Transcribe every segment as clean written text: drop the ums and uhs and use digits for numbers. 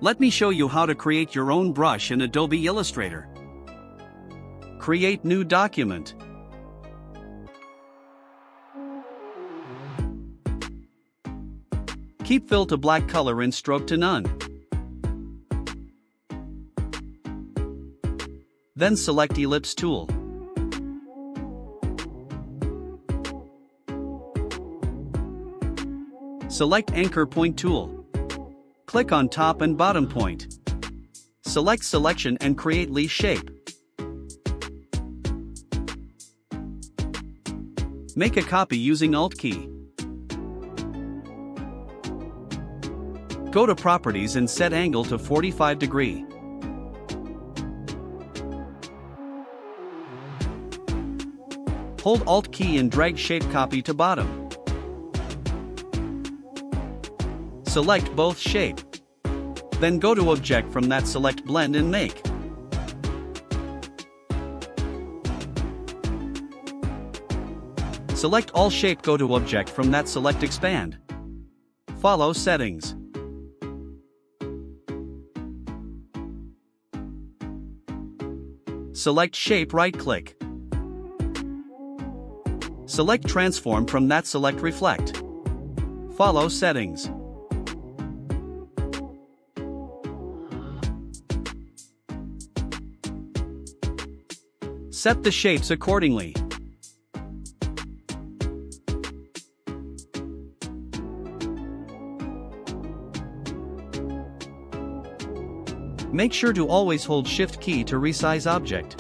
Let me show you how to create your own brush in Adobe Illustrator. Create new document. Keep fill to black color and stroke to none. Then select Ellipse tool. Select Anchor Point tool. Click on top and bottom point. Select Selection and create leaf shape. Make a copy using Alt key. Go to Properties and set angle to 45 degrees. Hold Alt key and drag shape copy to bottom. Select both shape. Then go to Object, from that select Blend and Make. Select all shape, go to Object, from that select Expand. Follow settings. Select shape, right click. Select Transform, from that select Reflect. Follow settings. Set the shapes accordingly. Make sure to always hold Shift key to resize object.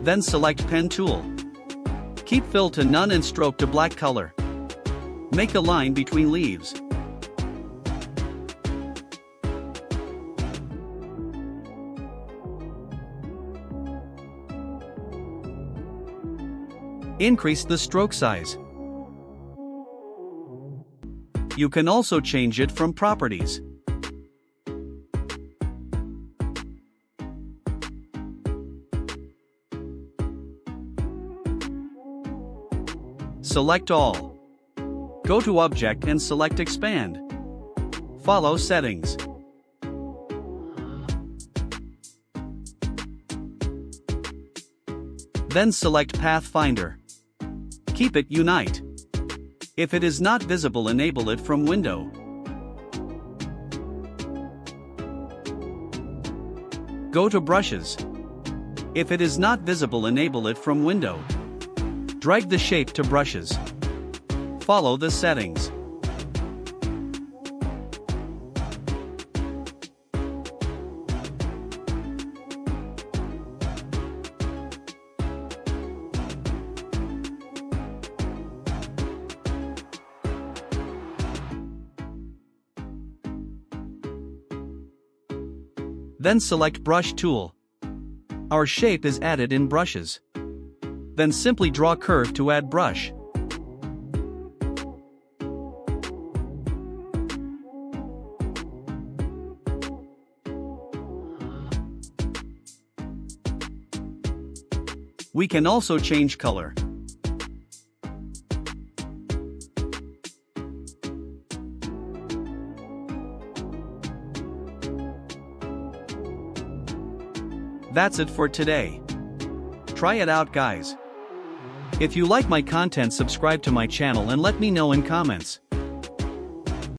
Then select Pen tool. Keep fill to none and stroke to black color. Make a line between leaves. Increase the stroke size. You can also change it from Properties. Select all. Go to Object and select Expand. Follow settings. Then select Pathfinder. Keep it Unite. If it is not visible, enable it from Window. Go to Brushes. If it is not visible, enable it from Window. Drag the shape to Brushes. Follow the settings. Then select Brush tool. Our shape is added in Brushes. Then simply draw curve to add brush. We can also change color. That's it for today. Try it out, guys. If you like my content, subscribe to my channel and let me know in comments.